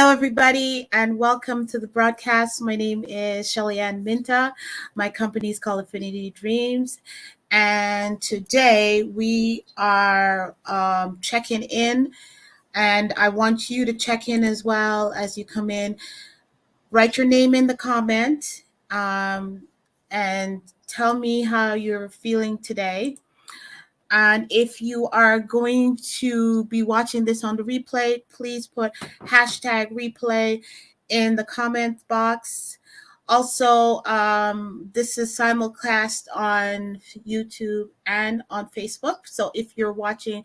Hello, everybody, and welcome to the broadcast. My name is Shelly Ann Minta. My company is called Affinity Dreams. And today we are checking in, and I want you to check in as well as you come in. Write your name in the comment and tell me how you're feeling today. And if you are going to be watching this on the replay, please put hashtag replay in the comment box. Also, this is simulcast on YouTube and on Facebook. So if you're watching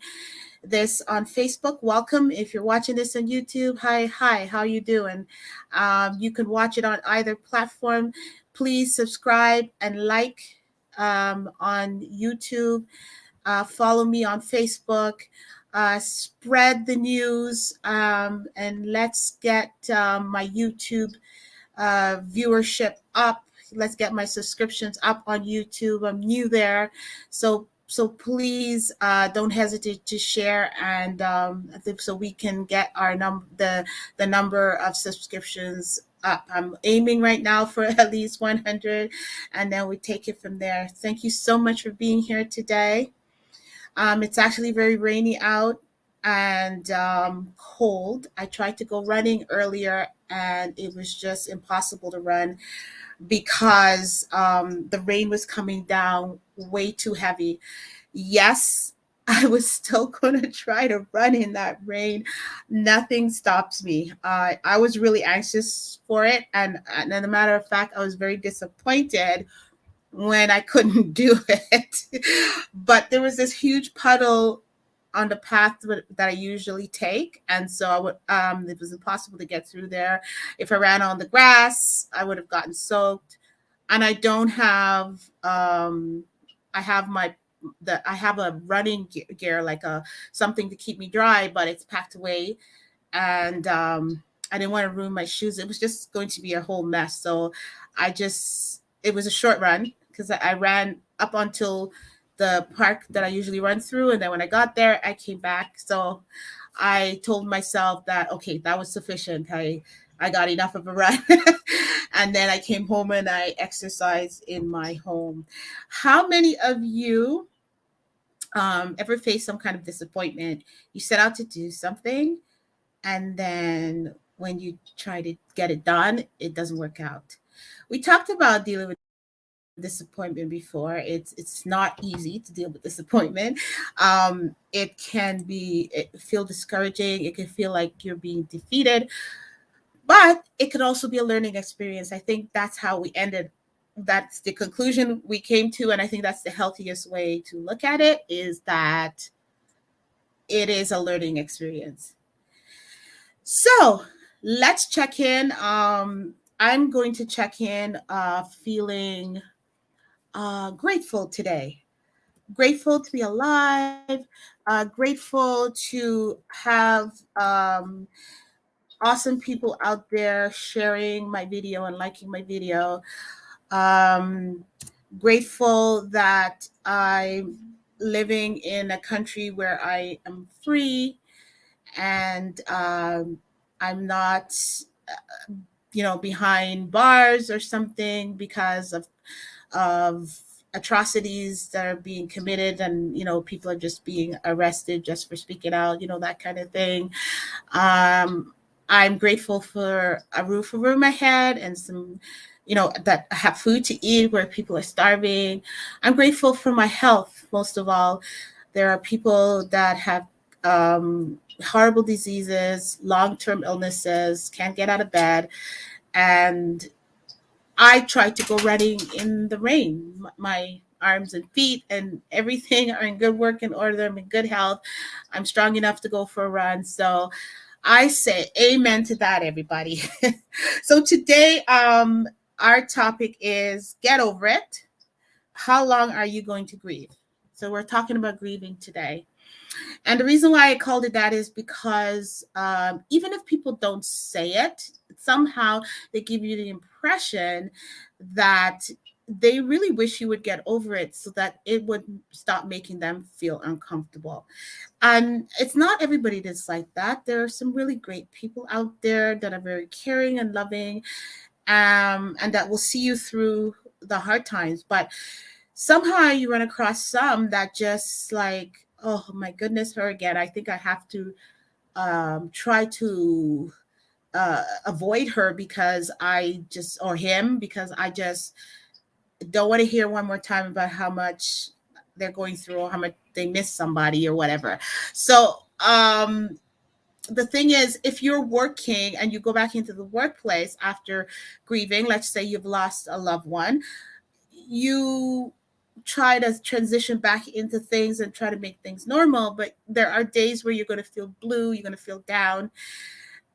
this on Facebook, welcome. If you're watching this on YouTube, hi, how you doing? You can watch it on either platform. Please subscribe and like on YouTube. Follow me on Facebook. Spread the news, and let's get my YouTube viewership up. Let's get my subscriptions up on YouTube. I'm new there, so please don't hesitate to share, and I think so we can get our the number of subscriptions up. I'm aiming right now for at least 100, and then we take it from there. Thank you so much for being here today. It's actually very rainy out and cold. I tried to go running earlier and it was just impossible to run because the rain was coming down way too heavy. Yes, I was still going to try to run in that rain. Nothing stops me. I was really anxious for it. And as a matter of fact, I was very disappointed when I couldn't do it. But there was this huge puddle on the path that I usually take, and so I would it was impossible to get through there. If I ran on the grass, I would have gotten soaked. And I don't have I have I have a running gear, like a something to keep me dry, but it's packed away, and I didn't want to ruin my shoes. It was just going to be a whole mess. So it was a short run because I ran up until the park that I usually run through. And then when I got there, I came back. So I told myself that, okay, that was sufficient. I got enough of a run. And then I came home and I exercised in my home. How many of you ever faced some kind of disappointment? You set out to do something, and then when you try to get it done, it doesn't work out. We talked about dealing with disappointment before. It's not easy to deal with disappointment. It can feel discouraging. It can feel like you're being defeated, but it could also be a learning experience. I think that's how we ended. That's the conclusion we came to, and I think that's the healthiest way to look at it, is that it is a learning experience. So let's check in. I'm going to check in feeling grateful today. Grateful to be alive. Grateful to have awesome people out there sharing my video and liking my video. Grateful that I'm living in a country where I am free, and I'm not behind bars or something because of atrocities that are being committed, and people are just being arrested just for speaking out, that kind of thing. I'm grateful for a roof over my head and some, that I have food to eat where people are starving. I'm grateful for my health, most of all. There are people that have horrible diseases, long-term illnesses, can't get out of bed. And I tried to go running in the rain. My arms and feet and everything are in good working order. I'm in good health. I'm strong enough to go for a run. So I say amen to that, everybody. So today, our topic is get over it. How long are you going to grieve? So we're talking about grieving today. And the reason why I called it that is because even if people don't say it, somehow they give you the impression that they really wish you would get over it so that it would stop making them feel uncomfortable. And it's not everybody that's like that. There are some really great people out there that are very caring and loving, and that will see you through the hard times. But somehow you run across some that just like, oh my goodness, her again. I think I have to try to avoid her because I just, or him, because I just don't want to hear one more time about how much they're going through or how much they miss somebody or whatever. So, the thing is, if you're working and you go back into the workplace after grieving, let's say you've lost a loved one, you try to transition back into things and try to make things normal. But there are days where you're going to feel blue, you're going to feel down,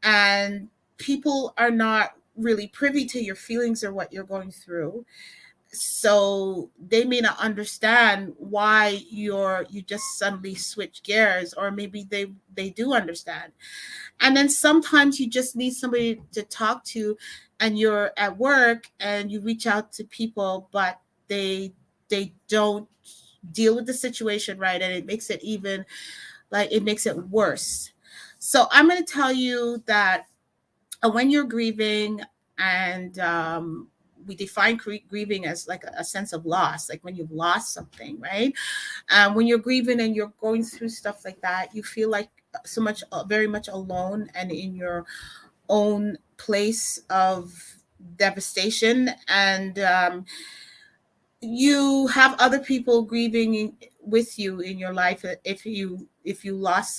and people are not really privy to your feelings or what you're going through, so they may not understand why you just suddenly switch gears, or maybe they do understand. And then sometimes you just need somebody to talk to, and you're at work and you reach out to people, but they don't deal with the situation right, and it makes it even, like, it makes it worse. So I'm going to tell you that when you're grieving, and we define grieving as like a sense of loss, like when you've lost something, right? When you're grieving and you're going through stuff like that, you feel like so much, very much alone and in your own place of devastation. And you have other people grieving with you in your life. If you lost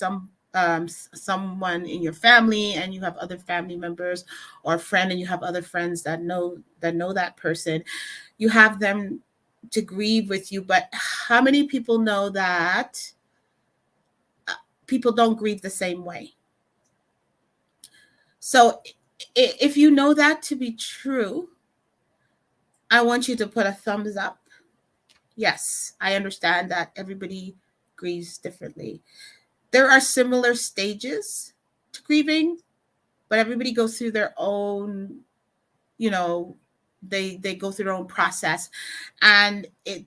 someone in your family, and you have other family members, or a friend, and you have other friends that know that person, you have them to grieve with you. But how many people know that people don't grieve the same way? So if you know that to be true, I want you to put a thumbs up. Yes, I understand that everybody grieves differently. There are similar stages to grieving, but everybody goes through their own, you know, they go through their own process, and it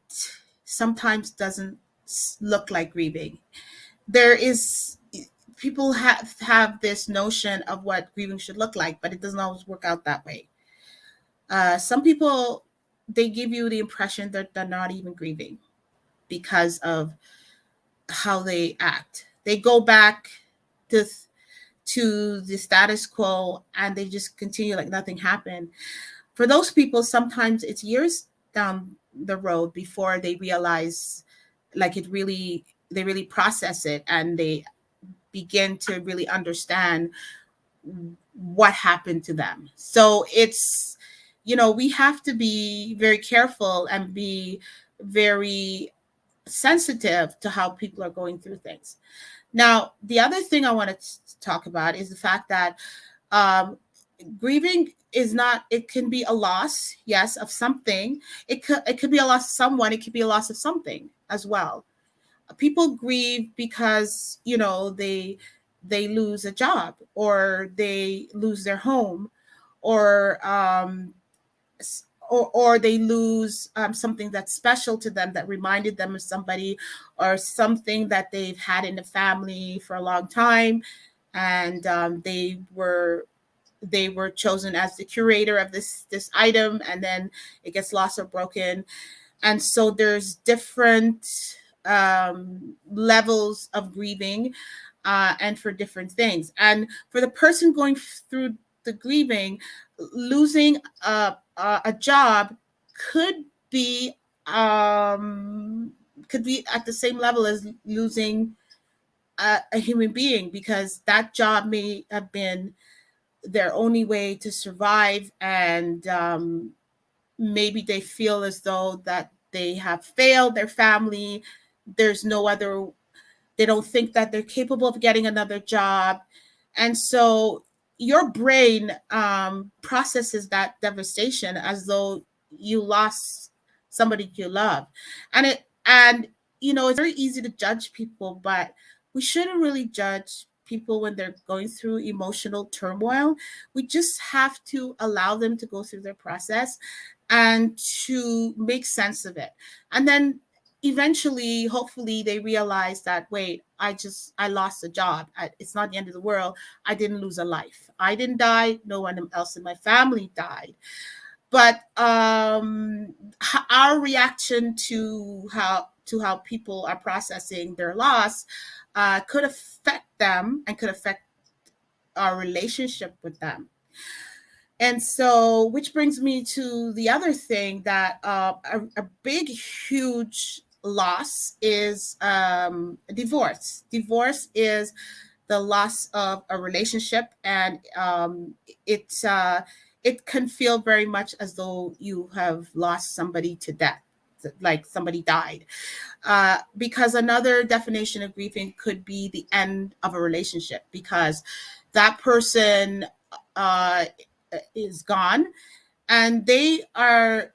sometimes doesn't look like grieving. There is People have this notion of what grieving should look like, but it doesn't always work out that way. Some people, they give you the impression that they're not even grieving because of how they act. They go back to to the status quo, and they just continue like nothing happened. For those people, sometimes it's years down the road before they realize, like, they really process it, and they begin to really understand what happened to them. So it's, we have to be very careful and be very sensitive to how people are going through things. Now, the other thing I want to talk about is the fact that um, grieving is not, it can be a loss, yes, of something. It could be a loss of someone. It could be a loss of something as well. People grieve because, they lose a job, or they lose their home, or or they lose something that's special to them, that reminded them of somebody, or something that they've had in the family for a long time, and they were chosen as the curator of this item, and then it gets lost or broken. And so there's different levels of grieving, and for different things. And for the person going through the grieving, losing a job could be at the same level as losing a human being, because that job may have been their only way to survive, and maybe they feel as though that they have failed their family. There's no other, they don't think that they're capable of getting another job. And so your brain processes that devastation as though you lost somebody you love. And it's very easy to judge people, but we shouldn't really judge people when they're going through emotional turmoil. We just have to allow them to go through their process and to make sense of it. And then eventually, hopefully, they realize that, wait, I lost a job. It's not the end of the world. I didn't lose a life. I didn't die. No one else in my family died. But our reaction to how people are processing their loss could affect them and could affect our relationship with them. And so, which brings me to the other thing that a big, huge loss is divorce. Divorce is the loss of a relationship, and it's it can feel very much as though you have lost somebody to death, like somebody died. Because another definition of grieving could be the end of a relationship, because that person uh, is gone, and they are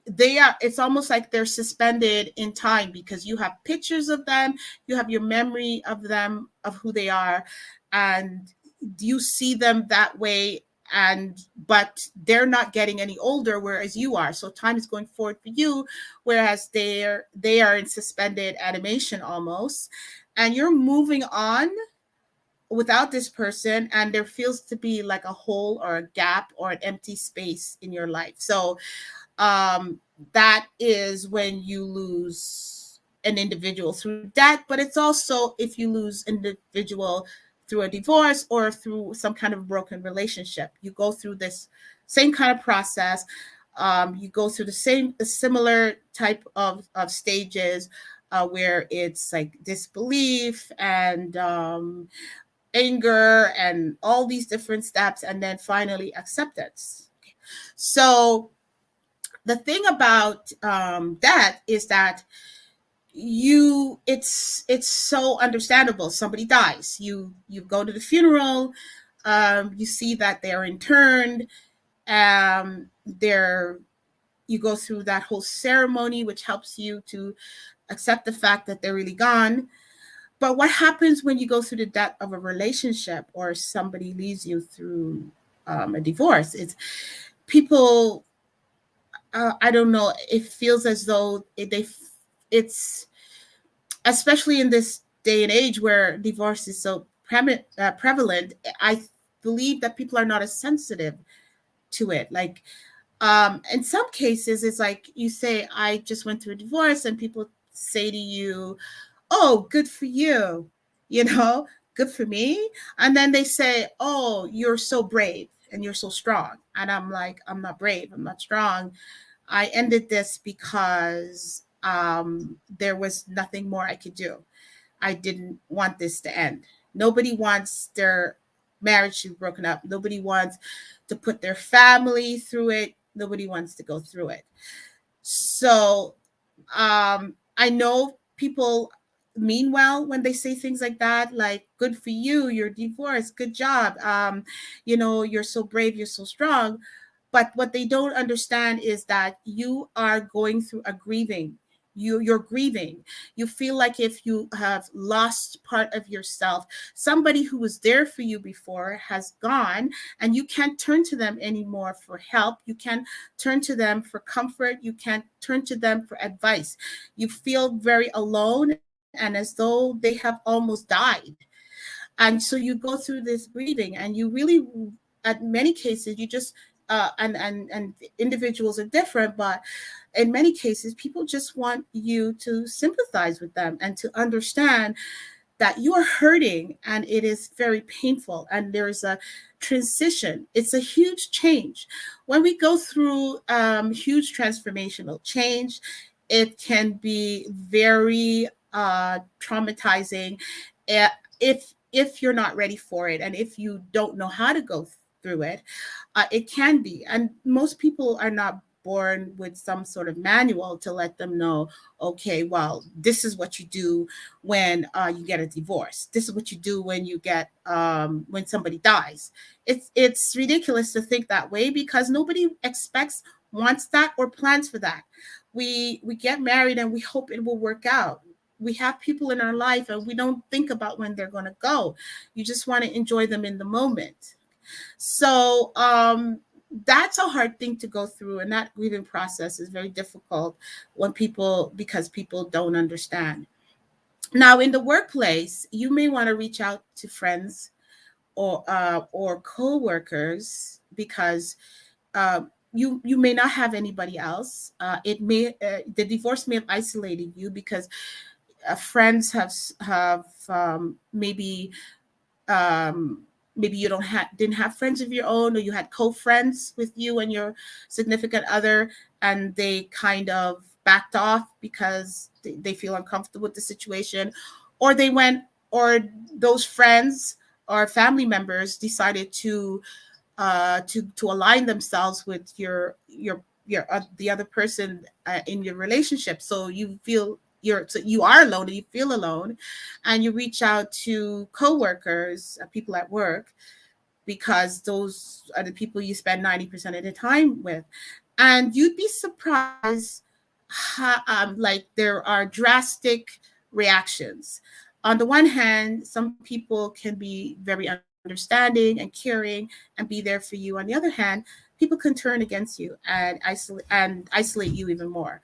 it's almost like they're suspended in time, because you have pictures of them, you have your memory of them, of who they are, and you see them that way. And but they're not getting any older, whereas you are. So time is going forward for you, whereas they are in suspended animation almost, and you're moving on without this person, and there feels to be like a hole or a gap or an empty space in your life. So um, that is when you lose an individual through death, but it's also if you lose an individual through a divorce or through some kind of broken relationship. You go through this same kind of process. You go through a similar type of stages, where it's like disbelief and anger and all these different steps, and then finally acceptance. So the thing about that is that it's so understandable. Somebody dies, you go to the funeral, you see that they're interned, they're you go through that whole ceremony, which helps you to accept the fact that they're really gone. But what happens when you go through the death of a relationship, or somebody leaves you through a divorce? It's people. I don't know. It feels as though it's especially in this day and age where divorce is so prevalent. I believe that people are not as sensitive to it. Like in some cases, it's like you say, "I just went through a divorce," and people say to you, "Oh, good for you," you know, "Good for me." And then they say, "Oh, you're so brave and you're so strong." And I'm like, "I'm not brave. I'm not strong. I ended this because there was nothing more I could do. I didn't want this to end." Nobody wants their marriage to be broken up. Nobody wants to put their family through it. Nobody wants to go through it. So I know people mean well when they say things like that, like, "Good for you, you're divorced, good job, you're so brave, you're so strong." But what they don't understand is that you are going through a grieving. You're grieving. You feel like if you have lost part of yourself, somebody who was there for you before has gone, and you can't turn to them anymore for help. You can't turn to them for comfort. You can't turn to them for advice. You feel very alone and as though they have almost died. And so you go through this grieving, and you really, at many cases, you just and individuals are different, but in many cases people just want you to sympathize with them and to understand that you are hurting, and it is very painful, and there's a transition. It's a huge change. When we go through huge transformational change, it can be very traumatizing, uh, if you're not ready for it, and if you don't know how to go through it. It can be, and most people are not born with some sort of manual to let them know, okay, well, this is what you do when you get a divorce. This is what you do when you get when somebody dies. It's ridiculous to think that way, because nobody expects, wants that, or plans for that. We get married and we hope it will work out. we have people in our life and we don't think about when they're going to go. You just want to enjoy them in the moment. So that's a hard thing to go through, and that grieving process is very difficult when people because people don't understand. Now, in the workplace, you may want to reach out to friends or coworkers because you may not have anybody else. It may the divorce may have isolated you because friends have um, maybe you don't have didn't have friends of your own, or you had co-friends with you and your significant other, and they kind of backed off because they feel uncomfortable with the situation, or they went or those friends or family members decided to align themselves with your the other person in your relationship. So you feel you are alone and you feel alone, and you reach out to coworkers, people at work, because those are the people you spend 90% of the time with. And you'd be surprised how, like there are drastic reactions. On the one hand, some people can be very understanding and caring and be there for you. On the other hand, people can turn against you and isolate you even more.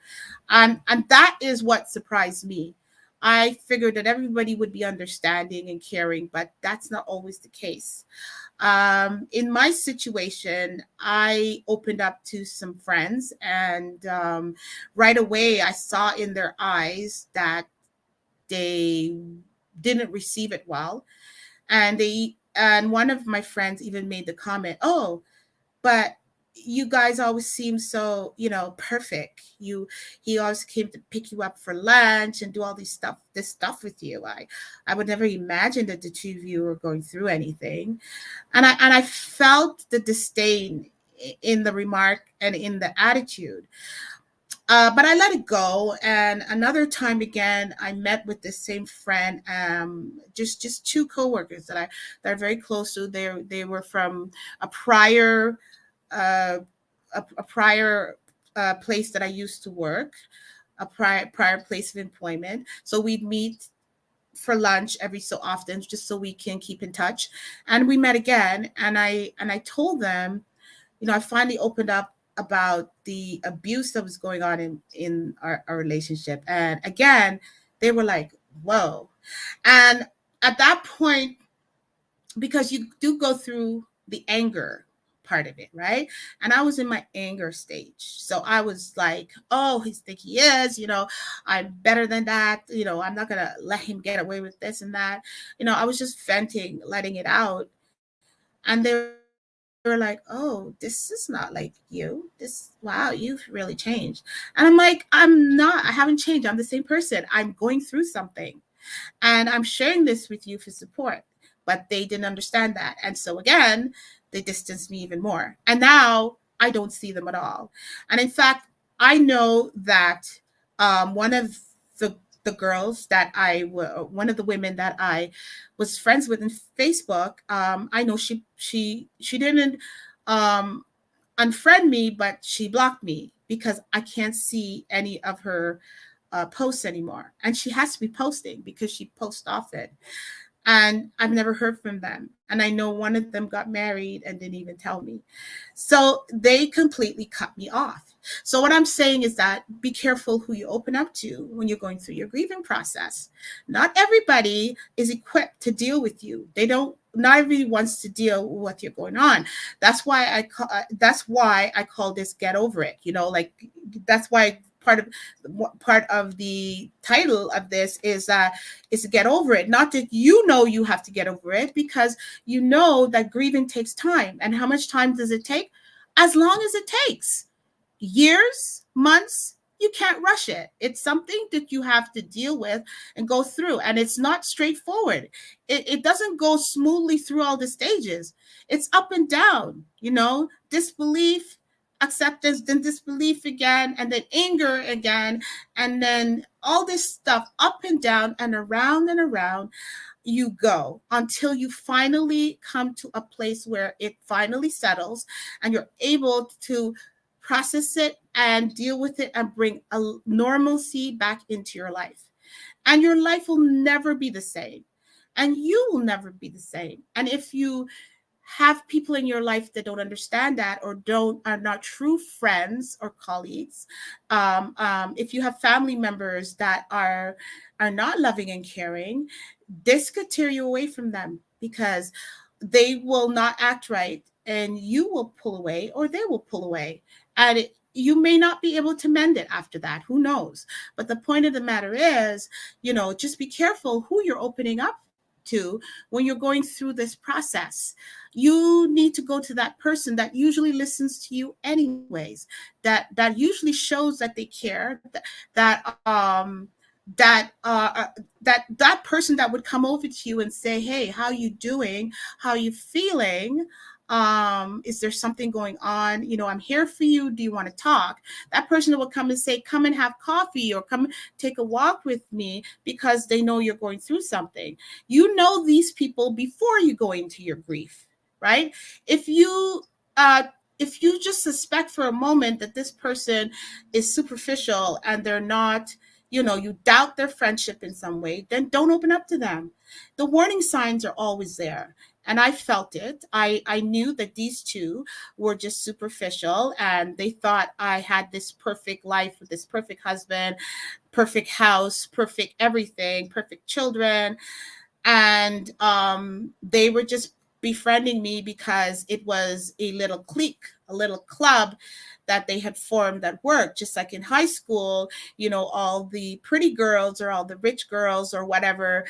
And that is what surprised me. I figured that everybody would be understanding and caring, but that's not always the case. In my situation, I opened up to some friends, and right away I saw in their eyes that they didn't receive it well. And one of my friends even made the comment, "Oh, but you guys always seem so, perfect. He always came to pick you up for lunch and do all this stuff with you. I would never imagine that the two of you were going through anything." And I felt the disdain in the remark and in the attitude. But I let it go. And another time again, I met with this same friend, just two coworkers that are very close to. They were from a prior uh, a prior place that I used to work, a prior place of employment. So we'd meet for lunch every so often, just so we can keep in touch. And we met again, and I told them, I finally opened up about the abuse that was going on in our relationship. And again, they were like, "Whoa." And at that point, because you do go through the anger part of it, right? And I was in my anger stage. So I was like, "Oh, he's think he is, I'm better than that. I'm not gonna let him get away with this and that." I was just venting, letting it out. And they were like, "Oh, this is not like you. Wow, you've really changed." And I'm like, I haven't changed. I'm the same person. I'm going through something. And I'm sharing this with you for support. But they didn't understand that. And so again, they distanced me even more. And now I don't see them at all. And in fact, I know that one of the girls that one of the women that I was friends with in Facebook, I know she didn't um, unfriend me, but she blocked me because I can't see any of her posts anymore. And she has to be posting because she posts often. And I've never heard from them. And I know one of them got married and didn't even tell me. So they completely cut me off. So what I'm saying is that be careful who you open up to when you're going through your grieving process. Not everybody is equipped to deal with you. Not everybody wants to deal with what you're going on. That's why I call this "Get Over It." Like that's why part of the title of this is to get over it. Not that you have to get over it, because that grieving takes time. And how much time does it take? As long as it takes. Years, months, you can't rush it. It's something that you have to deal with and go through. And it's not straightforward. It doesn't go smoothly through all the stages. It's up and down, disbelief, acceptance, then disbelief again, and then anger again, and then all this stuff up and down and around you go until you finally come to a place where it finally settles and you're able to process it and deal with it and bring a normalcy back into your life. and your life will never be the same, and you will never be the same. And if you have people in your life that don't understand that, or don't are not true friends or colleagues, if you have family members that are not loving and caring, this could tear you away from them, because they will not act right, and you will pull away or they will pull away, and you may not be able to mend it after that. Who knows? But the point of the matter is, just be careful who you're opening up to when you're going through this process. You need to go to that person that usually listens to you anyways, that usually shows that they care, that that person that would come over to you and say, hey, how you doing, how you feeling, is there something going on, I'm here for you, do you want to talk? That person that will come and say, come and have coffee, or come take a walk with me, because they know you're going through something. You know these people before you go into your grief, right? if you uh if you just suspect for a moment that this person is superficial and they're not, you doubt their friendship in some way, then don't open up to them. The warning signs are always there. And I felt it. I knew that these two were just superficial, and they thought I had this perfect life with this perfect husband, perfect house, perfect everything, perfect children. And they were just befriending me because it was a little clique, a little club that they had formed at work, just like in high school. All the pretty girls or all the rich girls or whatever,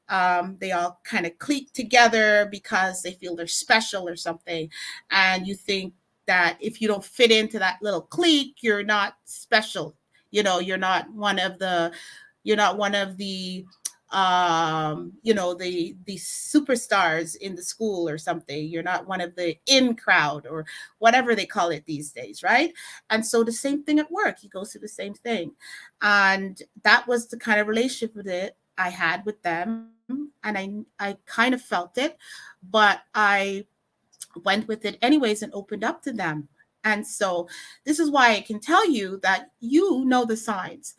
they all kind of clique together because they feel they're special or something. And you think that if you don't fit into that little clique, you're not special. You're not one of the the superstars in the school or something. You're not one of the in crowd, or whatever they call it these days, right? And so the same thing at work, you go through the same thing. And that was the kind of relationship with it I had with them. And I kind of felt it, but I went with it anyways and opened up to them. And so this is why I can tell you that you know the signs,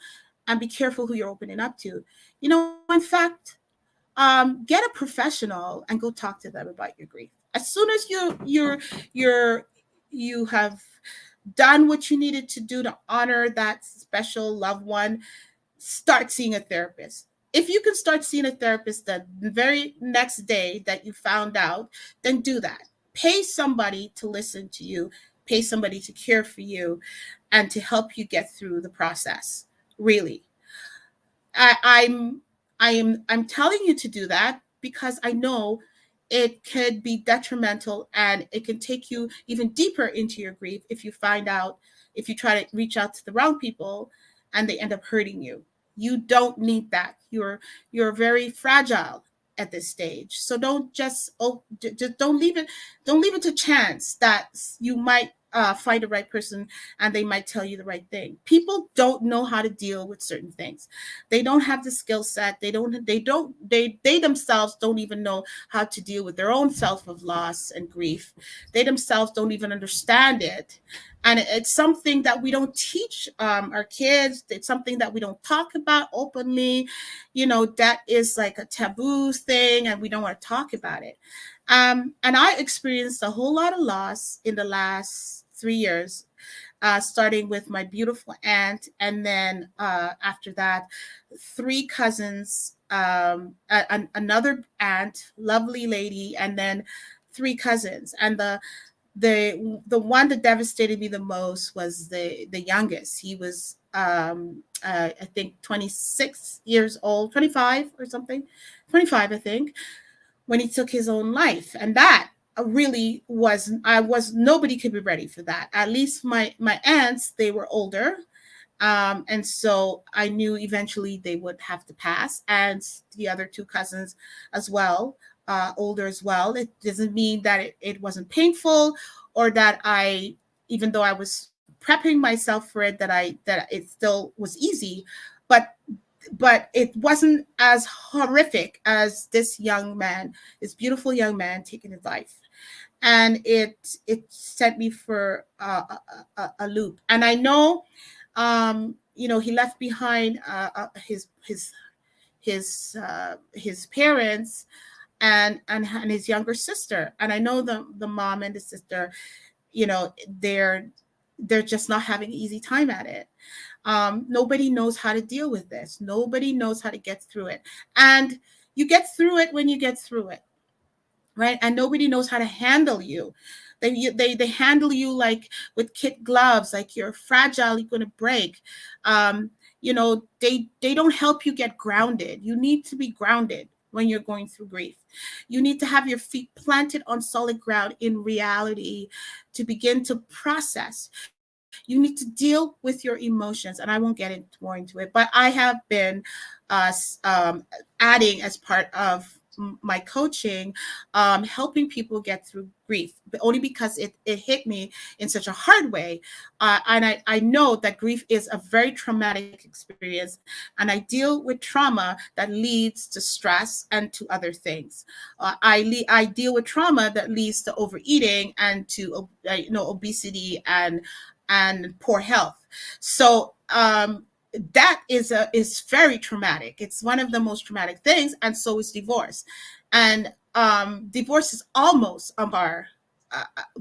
and be careful who you're opening up to. In fact, get a professional and go talk to them about your grief. As soon as you have done what you needed to do to honor that special loved one, start seeing a therapist. If you can start seeing a therapist the very next day that you found out, then do that. Pay somebody to listen to you, pay somebody to care for you, and to help you get through the process. Really. I, I'm I'm telling you to do that because I know it could be detrimental, and it can take you even deeper into your grief if you try to reach out to the wrong people and they end up hurting you. You don't need that. You're very fragile at this stage. So don't just don't leave it to chance that you might find the right person and they might tell you the right thing. People don't know how to deal with certain things. They don't have the skill set. They themselves don't even know how to deal with their own self of loss and grief. They themselves don't even understand it. And it's something that we don't teach our kids. It's something that we don't talk about openly. That is like a taboo thing, and we don't want to talk about it. And I experienced a whole lot of loss in the last 3 years, starting with my beautiful aunt, and then after that, three cousins, another aunt, lovely lady, and then three cousins. And the one that devastated me the most was the youngest. He was I think 26 years old, 25 or something, 25 I think, when he took his own life. And that really was nobody could be ready for that. At least my aunts, they were older, and so I knew eventually they would have to pass, and the other two cousins as well, older as well. It doesn't mean that it wasn't painful, or that even though I was prepping myself for it, that it still was easy, but it wasn't as horrific as this beautiful young man taking his life. And it sent me for a loop. And I know, he left behind his his parents and his younger sister. And I know the mom and the sister, you know, they're just not having an easy time at it. Nobody knows how to deal with this. Nobody knows how to get through it. And you get through it when you get through it, right? And nobody knows how to handle you. They handle you like with kid gloves, like you're fragile, you're going to break. You know, they don't help you get grounded. You need to be grounded when you're going through grief. You need to have your feet planted on solid ground in reality to begin to process. You need to deal with your emotions, and I won't get more into it, but I have been uh, adding as part of my coaching, helping people get through grief, but only because it hit me in such a hard way. And I know that grief is a very traumatic experience, and I deal with trauma that leads to stress and to other things. I deal with trauma that leads to overeating and to obesity and poor health. So that is very traumatic. It's one of the most traumatic things, and so is divorce. And divorce is almost on par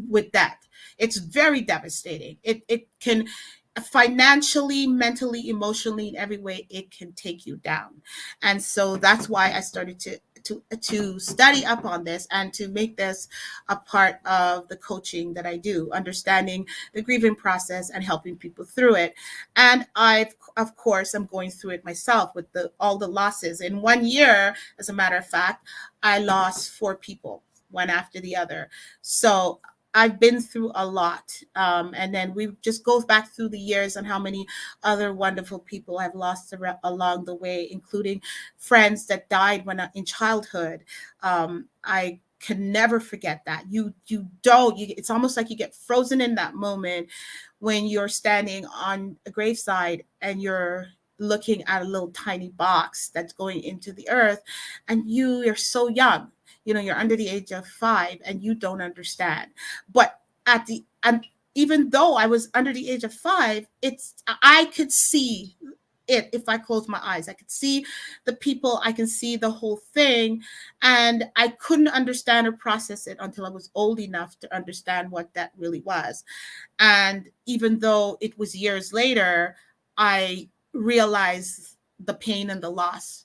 with that. It's very devastating. It can financially, mentally, emotionally, in every way, it can take you down. And so that's why I started to study up on this and to make this a part of the coaching that I do, understanding the grieving process and helping people through it. And of course, I'm going through it myself with all the losses. In 1 year, as a matter of fact, I lost 4 people, one after the other. So I've been through a lot. And then we just go back through the years and how many other wonderful people I've lost along the way, including friends that died when in childhood. I can never forget that. It's almost like you get frozen in that moment when you're standing on a graveside and you're looking at a little tiny box that's going into the earth, and you're so young. You're under the age of 5 and you don't understand. But and even though I was under the age of 5, I could see it. If I closed my eyes, I could see the people, I can see the whole thing. And I couldn't understand or process it until I was old enough to understand what that really was. And even though it was years later, I realized the pain and the loss,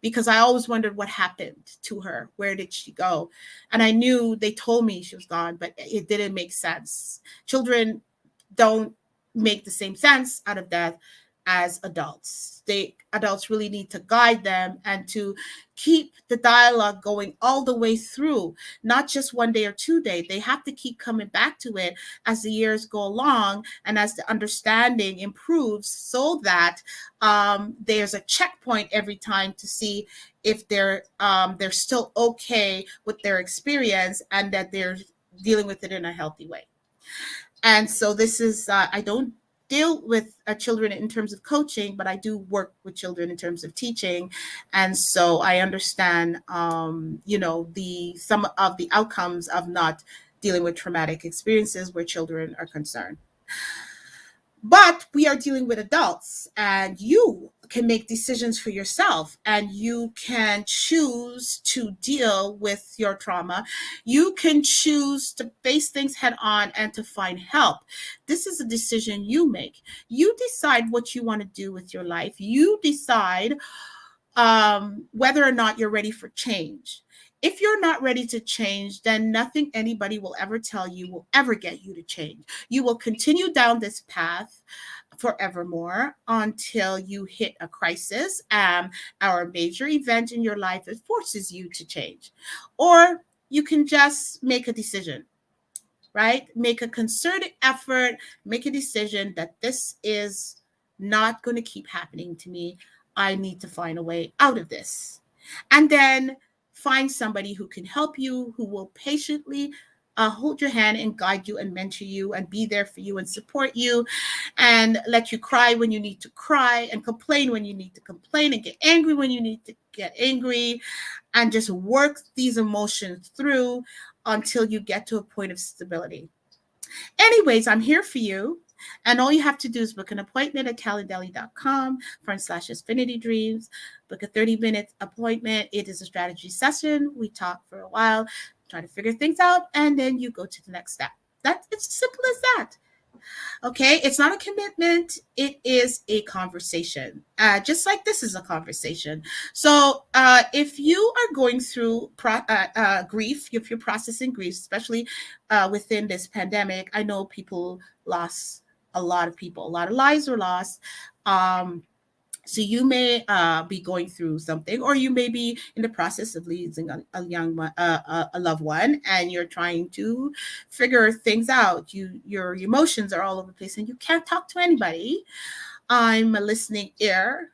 because I always wondered what happened to her. Where did she go? And I knew they told me she was gone, but it didn't make sense. Children don't make the same sense out of death as adults. Adults really need to guide them and to keep the dialogue going all the way through, not just 1 day or 2 day. They have to keep coming back to it as the years go along and as the understanding improves, so that there's a checkpoint every time to see if they're still okay with their experience and that they're dealing with it in a healthy way. And so this is, I don't deal with children in terms of coaching, but I do work with children in terms of teaching. And so I understand, some of the outcomes of not dealing with traumatic experiences where children are concerned. But we are dealing with adults, and you can make decisions for yourself, and you can choose to deal with your trauma. You can choose to face things head on and to find help. This is a decision you make. You decide what you want to do with your life. You decide whether or not you're ready for change. If you're not ready to change, then nothing anybody will ever tell you will ever get you to change. You will continue down this path forevermore until you hit a crisis or a major event in your life that forces you to change. Or you can just make a decision, right? Make a concerted effort, make a decision that this is not going to keep happening to me. I need to find a way out of this. And then find somebody who can help you, who will patiently hold your hand and guide you and mentor you and be there for you and support you and let you cry when you need to cry and complain when you need to complain and get angry when you need to get angry, and just work these emotions through until you get to a point of stability. Anyways, I'm here for you. And all you have to do is book an appointment at calendly.com/affinity dreams. Book a 30-minute appointment. It is a strategy session. We talk for a while, try to figure things out, and then you go to the next step. It's as simple as that. Okay, it's not a commitment, it is a conversation, just like this is a conversation. So if you are going through grief, if you're processing grief, especially within this pandemic, I know people lost a lot of people, a lot of lives were lost. So you may be going through something, or you may be in the process of losing a loved one, and you're trying to figure things out. Your emotions are all over the place, and you can't talk to anybody. I'm a listening ear.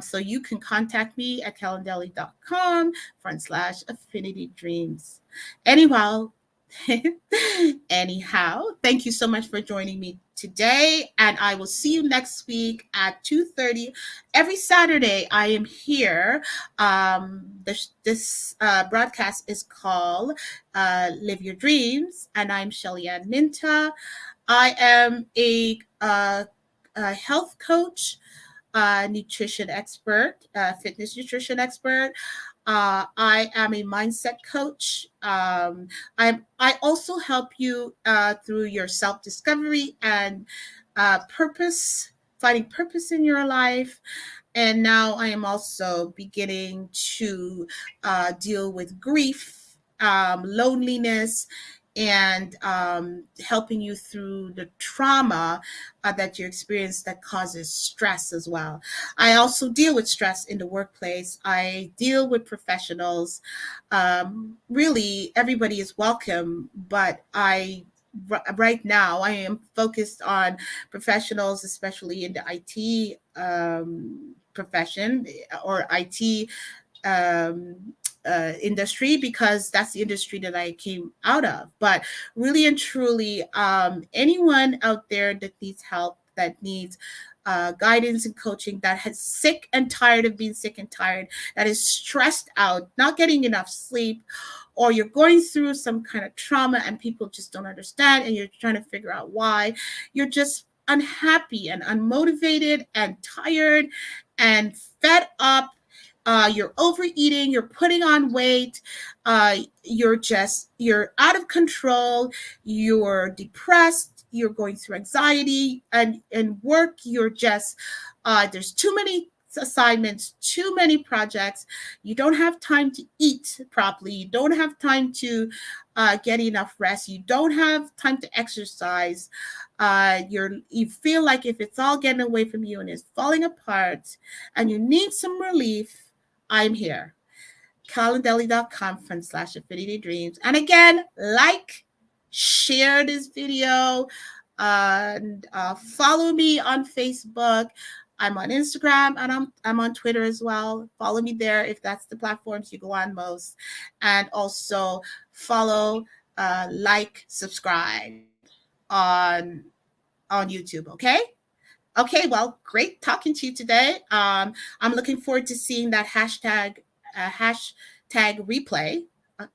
So you can contact me at calendly.com/affinity dreams. Anyhow, thank you so much for joining me today, and I will see you next week at 2:30. Every Saturday, I am here. This broadcast is called Live Your Dreams, and I'm Shelly Ann Minta. I am a health coach, nutrition expert, fitness nutrition expert. I am a mindset coach. I also help you through your self-discovery and finding purpose in your life. And now I am also beginning to deal with grief, loneliness, and helping you through the trauma that you experience that causes stress as well. I also deal with stress in the workplace. I deal with professionals. Really, everybody is welcome, but right now I am focused on professionals, especially in the IT profession or IT industry, because that's the industry that I came out of. But really and truly, anyone out there that needs help, that needs guidance and coaching, that is sick and tired of being sick and tired, that is stressed out, not getting enough sleep, or you're going through some kind of trauma and people just don't understand, and you're trying to figure out why, you're just unhappy and unmotivated and tired and fed up. You're overeating, you're putting on weight, you're out of control, you're depressed, you're going through anxiety, and work, you're just, there's too many assignments, too many projects, you don't have time to eat properly, you don't have time to get enough rest, you don't have time to exercise, you feel like if it's all getting away from you and it's falling apart and you need some relief, I'm here. calendly.com/affinity dreams. And again, share this video, and follow me on Facebook. I'm on Instagram, and I'm on Twitter as well. Follow me there if that's the platforms you go on most. And also follow, subscribe on YouTube, okay? Okay, well, great talking to you today. I'm looking forward to seeing that hashtag replay,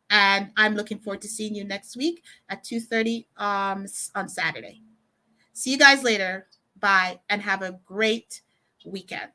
and I'm looking forward to seeing you next week at 2:30 on Saturday. See you guys later. Bye, and have a great weekend.